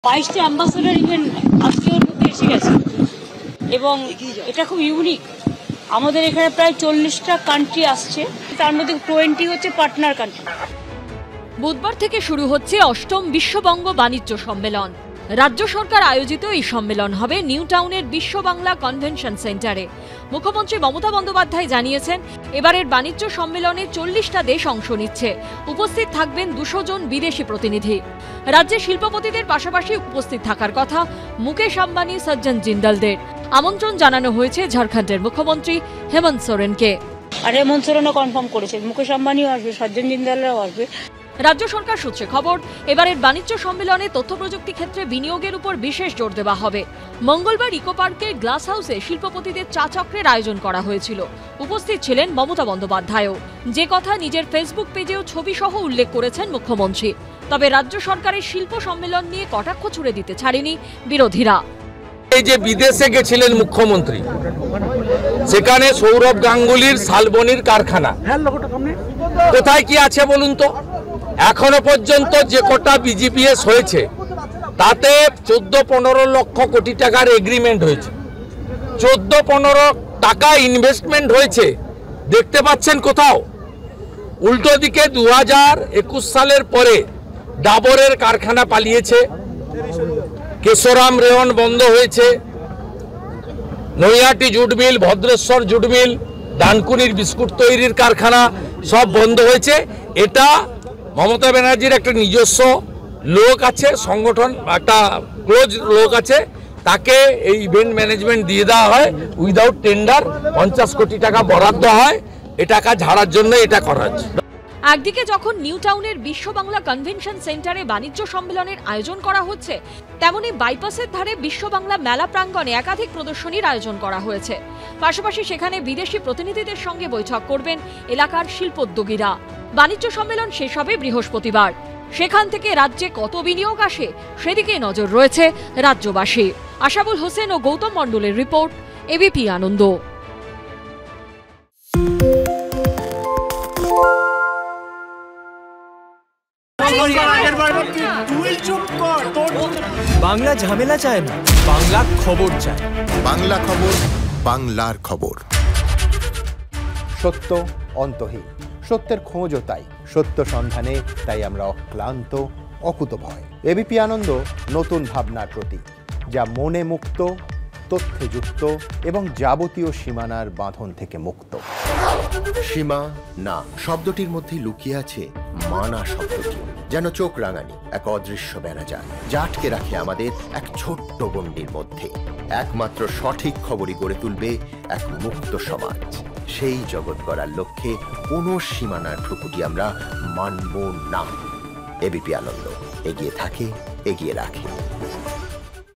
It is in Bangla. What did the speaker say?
22টা অ্যাম্বাসেডর ইভেন আজকে ওর মধ্যে এসে গেছে এবং এটা খুব ইউনিক। আমাদের এখানে প্রায় 40টা কান্ট্রি আসছে, তার মধ্যে 20 হচ্ছে পার্টনার কান্ট্রি। বুধবার থেকে শুরু হচ্ছে ৮ম বিশ্ববঙ্গ বাণিজ্য সম্মেলন। রাজ্য সরকার আয়োজিত এই সম্মেলন হবে নিউ টাউনের বিশ্ব বাংলা কনভেনশন সেন্টারে। মুখ্যমন্ত্রী মমতা বন্দ্যোপাধ্যায় জানিয়েছেন, এবারের বাণিজ্য সম্মেলনে 40টা দেশ অংশ নিচ্ছে। উপস্থিত থাকবেন 200 জন বিদেশি প্রতিনিধি। রাজ্যের শিল্পপতিদের পাশাপাশি উপস্থিত থাকার কথা মুকেশ আম্বানি, সজ্জন জিন্দালদের। আমন্ত্রণ জানানো হয়েছে ঝাড়খণ্ডের মুখ্যমন্ত্রী হেমন্ত সোরেনকে। আর হেমন্ত সোরেনও কনফার্ম করেছে মুকেশ আম্বানিও আসবে, সজ্জন জিন্দালও আসবে। রাজ্য সরকার সূত্রে খবর, এবারের বাণিজ্য সম্মেলনে তথ্য প্রযুক্তি ক্ষেত্রে বিনিয়োগের উপর বিশেষ জোর দেওয়া হবে। মঙ্গলবার ইকো পার্কের গ্লাস হাউসে শিল্পপতিদের চা চক্রের আয়োজন করা হয়েছিল। উপস্থিত ছিলেন মমতা বন্দ্যোপাধ্যায়ও। যে কথা নিজের ফেসবুক পেজেও ছবি সহ উল্লেখ করেছেন মুখ্যমন্ত্রী। তবে রাজ্য সরকারের শিল্প সম্মেলন নিয়ে কটাক্ষ ছুড়ে দিতে ছাড়েনি বিরোধীরা। এই যে বিদেশে গেছিলেন মুখ্যমন্ত্রী, সেখানে সৌরভ গাঙ্গুলির শালবনির কারখানা কোথায় কি আছে বলুন তো? এখনো পর্যন্ত যে কটা বিজিপিএস হয়েছে তাতে 14-15 লক্ষ কোটি টাকার এগ্রিমেন্ট হয়েছে। 14-15 টাকা ইনভেস্টমেন্ট হয়েছে, দেখতে পাচ্ছেন কোথাও? উল্টো দিকে 2021 সালের পরে ডাবরের কারখানা পালিয়েছে, কেশরাম রেওয়ান বন্ধ হয়েছে, Naihati jute mill, Bhadreswar jute mill, ডানকুনির বিস্কুট তৈরির কারখানা সব বন্ধ হয়েছে। এটা মমতা ব্যানার্জির একটা নিজস্ব লোক আছে, সংগঠন একটা ক্লোজ লোক আছে, তাকে এই ইভেন্ট ম্যানেজমেন্ট দিয়ে দেওয়া হয় উইদাউট টেন্ডার। 50 কোটি টাকা বরাদ্দ হয় এ টাকা ঝাড়ার জন্য, এটা করা হচ্ছে। একদিকে যখন নিউ টাউনের বিশ্ব বাংলা কনভেনশন সেন্টারে বাণিজ্য সম্মেলনের আয়োজন করা হচ্ছে, তেমনি বাইপাসের ধারে বিশ্ব বাংলা মেলা প্রাঙ্গণে একাধিক প্রদর্শনীর আয়োজন করা হয়েছে। পাশাপাশি সেখানে বিদেশি প্রতিনিধিদের সঙ্গে বৈঠক করবেন এলাকার শিল্পোদ্যোগীরা। বাণিজ্য সম্মেলন শেষ হবে বৃহস্পতিবার। সেখান থেকে রাজ্যে কত বিনিয়োগ আসে সেদিকে নজর রয়েছে রাজ্যবাসী। আশাবুল হোসেন ও গৌতম মণ্ডলের রিপোর্ট, এবিপি আনন্দ। বাংলা ঝামেলা চায় না, বাংলা খবর চায়। বাংলা খবর, বাংলার খবর। সত্য অন্তহীন, সত্যের খোঁজও তাই, সত্য সন্ধানে তাই আমরা অক্লান্ত, অকুতভয়। এবিপি আনন্দ নতুন ভাবনার প্রতীক, যা মনে মুক্ত, তথ্যে যুক্ত এবং যাবতীয় সীমানার বাঁধন থেকে মুক্ত। সীমা না শব্দটির মধ্যে লুকিয়ে আছে মানা শব্দটি, যেন চোখ রাঙানি এক অদৃশ্য বেড়াজাল, যা আটকে রাখে আমাদের এক ছোট্ট গণ্ডির মধ্যে। একমাত্র সঠিক খবরই গড়ে তুলবে এক মুক্ত সমাজ। সেই জগৎ গড়ার লক্ষ্যে কোনো সীমানার ঠুকুটি আমরা মানব না। এবিপি আনন্দ এগিয়ে থাকে, এগিয়ে রাখে।